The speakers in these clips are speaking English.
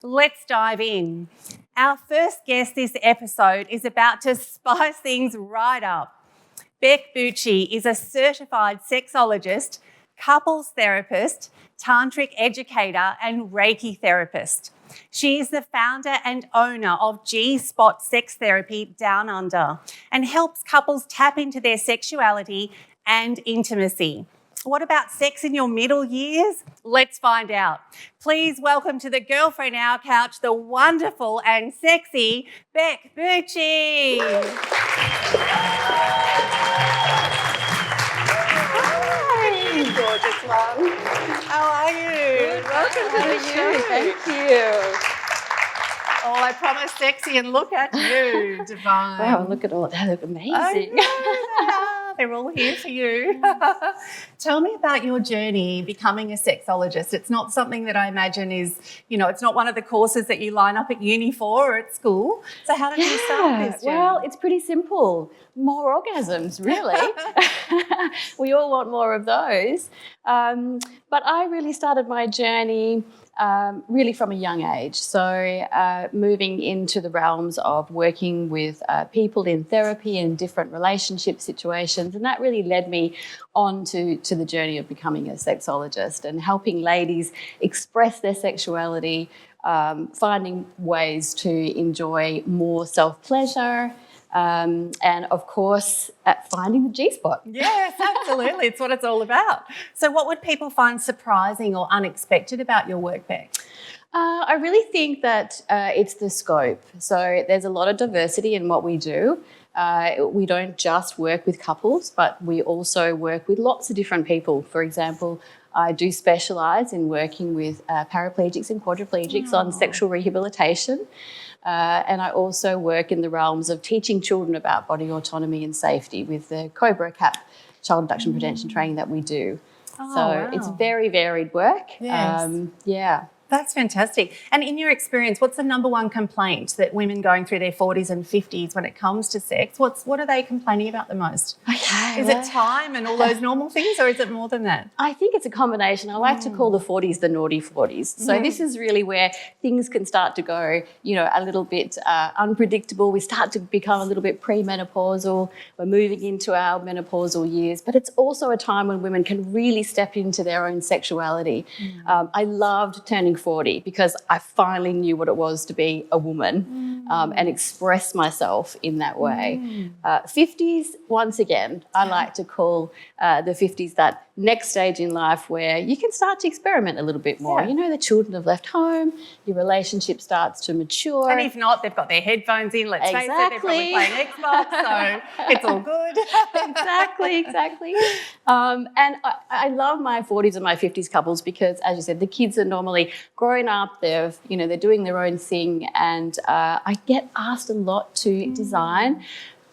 Let's dive in. Our first guest this episode is about to spice things right up. Bec Bucci is a certified sexologist, couples therapist, tantric educator, and reiki therapist. She is the founder and owner of G-Spot Sex Therapy Down Under and helps couples tap into their sexuality and intimacy. What about sex in your middle years? Let's find out. Please welcome to the Girlfriend Hour couch the wonderful and sexy Bec Bucci. Hi, gorgeous one. How are you? Welcome to the show. Thank you. Oh, I promise sexy, and look at you, divine. Wow, look at all that. They look amazing. I know, they're all here for you. Tell me about your journey becoming a sexologist. It's not something that I imagine is, it's not one of the courses that you line up at uni for or at school. So how did you start this journey? Well, it's pretty simple. More orgasms, really. We all want more of those. But I really started my journey really from a young age. So moving into the realms of working with people in therapy and different relationship situations. And that really led me on to the journey of becoming a sexologist and helping ladies express their sexuality, finding ways to enjoy more self-pleasure, and of course, finding the G-spot. Yes, absolutely. It's what it's all about. So what would people find surprising or unexpected about your work, Bec? I really think that it's the scope. So there's a lot of diversity in what we do. We don't just work with couples, but we also work with lots of different people. For example, I do specialise in working with paraplegics and quadriplegics on sexual rehabilitation. And I also work in the realms of teaching children about body autonomy and safety with the Cobra CAP child abduction prevention training that we do. Wow. It's very varied work. Yes. Yeah. That's fantastic. And in your experience, what's the number one complaint that women going through their 40s and 50s when it comes to sex, what are they complaining about the most? Okay, is it time and all those normal things, or is it more than that? I think it's a combination. I like to call the 40s the naughty 40s. So this is really where things can start to go, a little bit unpredictable. We start to become a little bit premenopausal. We're moving into our menopausal years. But it's also a time when women can really step into their own sexuality. I loved turning 40 because I finally knew what it was to be a woman and express myself in that way. 50s, once again, I like to call the 50s that next stage in life where you can start to experiment a little bit more. Yeah. The children have left home, your relationship starts to mature. And if not, they've got their headphones in, let's face it, they're probably playing Xbox, so it's all good. Exactly. And I love my 40s and my 50s couples because, as you said, the kids are normally grown up, they're doing their own thing, and I get asked a lot to design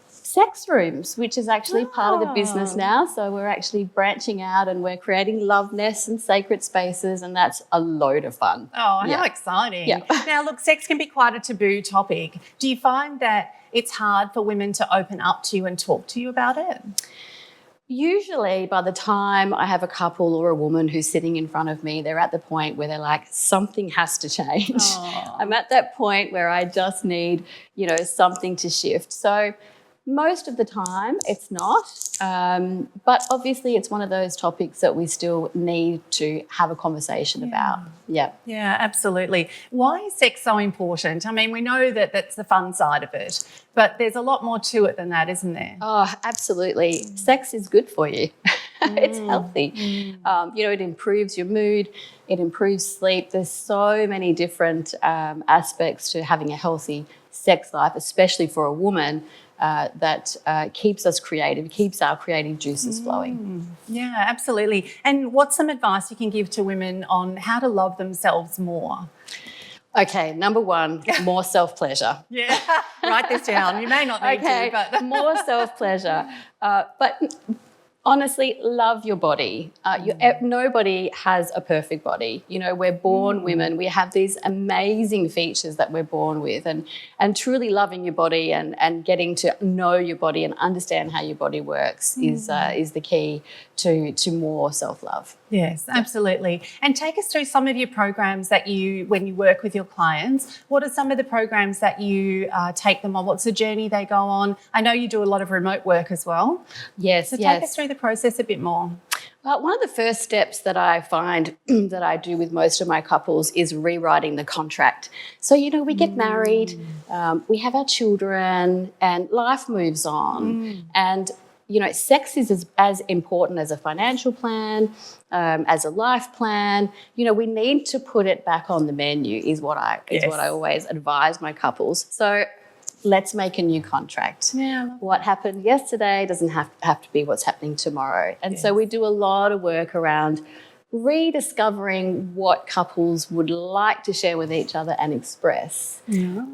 sex rooms, which is actually part of the business now. So we're actually branching out and we're creating love nests and sacred spaces, and that's a load of fun. Oh, how exciting. Yeah. Now, look, sex can be quite a taboo topic. Do you find that it's hard for women to open up to you and talk to you about it? Usually by the time I have a couple or a woman who's sitting in front of me, they're at the point where they're like, something has to change. Aww. I'm at that point where I just need, something to shift. So most of the time it's not, but obviously it's one of those topics that we still need to have a conversation about. Yeah, absolutely. Why is sex so important? I mean, we know that that's the fun side of it, but there's a lot more to it than that, isn't there? Oh, absolutely. Sex is good for you. It's healthy. It improves your mood, it improves sleep. There's so many different aspects to having a healthy sex life, especially for a woman. That keeps us creative, keeps our creative juices flowing. Yeah, absolutely. And what's some advice you can give to women on how to love themselves more? Okay, number one, more self-pleasure. Yeah, write this down. You may not need to, but... more self-pleasure. But honestly, love your body. Nobody has a perfect body. We're born women. We have these amazing features that we're born with, and truly loving your body and getting to know your body and understand how your body works is the key to more self-love. Yes, absolutely. And take us through some of your programs that when you work with your clients, what are some of the programs that you take them on? What's the journey they go on? I know you do a lot of remote work as well. Yes, So take us through the process a bit more. Well, one of the first steps that I find that I do with most of my couples is rewriting the contract. So, we get married, we have our children, and life moves on. And sex is as important as a financial plan, as a life plan. We need to put it back on the menu is what I always advise my couples. So let's make a new contract. Yeah. What happened yesterday doesn't have to be what's happening tomorrow. And so we do a lot of work around rediscovering what couples would like to share with each other and express,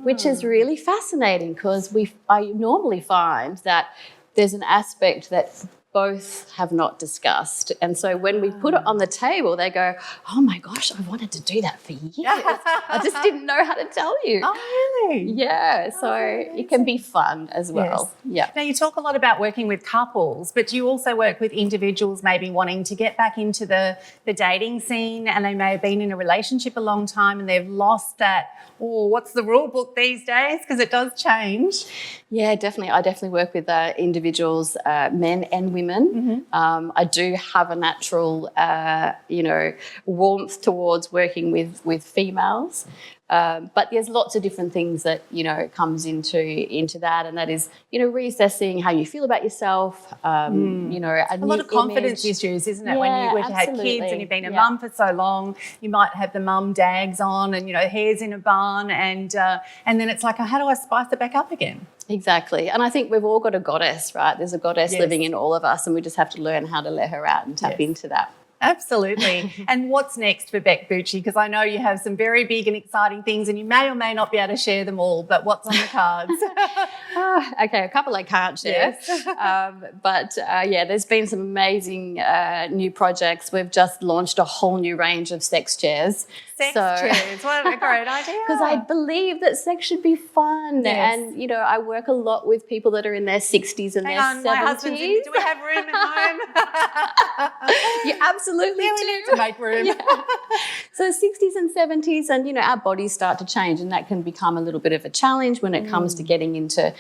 which is really fascinating because I normally find that there's an aspect that both have not discussed. And so when we put it on the table, they go, oh my gosh, I wanted to do that for years. I just didn't know how to tell you. Oh, really? Yeah, so it can be fun as well. Yes. Yeah. Now, you talk a lot about working with couples, but you also work with individuals maybe wanting to get back into the dating scene, and they may have been in a relationship a long time and they've lost that, what's the rule book these days? Because it does change. Yeah, definitely. I definitely work with individuals, men and women. I do have a natural, warmth towards working with females. But there's lots of different things that, comes into that, and that is, reassessing how you feel about yourself, a lot of confidence issues, isn't it? When you had kids and you've been a mum for so long, you might have the mum dags on and, hair's in a bun, and then it's like, how do I spice it back up again? Exactly. And I think we've all got a goddess, right? There's a goddess living in all of us, and we just have to learn how to let her out and tap into that. Absolutely. And what's next for Bec Bucci? Because I know you have some very big and exciting things, and you may or may not be able to share them all, but what's on the cards? Okay, a couple I can't share. But there's been some amazing new projects. We've just launched a whole new range of sex chairs. Sex chairs, what a great idea. Because I believe that sex should be fun. Yes. And, I work a lot with people that are in their 60s and their 70s. My husband's do we have room at home? You absolutely do. We need to make room. So 60s and 70s, and, our bodies start to change, and that can become a little bit of a challenge when it comes to getting into,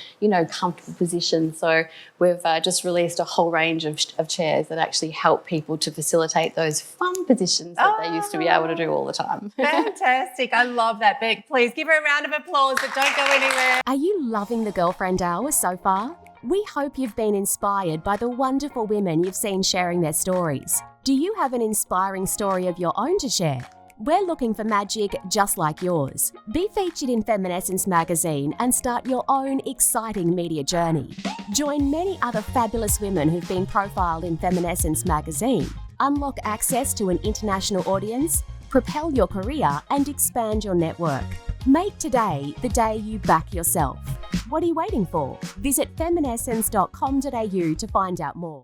comfortable positions. So we've just released a whole range of chairs that actually help people to facilitate those fun positions that they used to be able to do all the time. Fantastic. I love that, Bec. Please give her a round of applause, but don't go anywhere. Are you loving the Girlfriend Hour so far? We hope you've been inspired by the wonderful women you've seen sharing their stories. Do you have an inspiring story of your own to share? We're looking for magic just like yours. Be featured in Feminescence magazine and start your own exciting media journey. Join many other fabulous women who've been profiled in Feminescence magazine. Unlock access to an international audience, propel your career and expand your network. Make today the day you back yourself. What are you waiting for? Visit feminescence.com.au to find out more.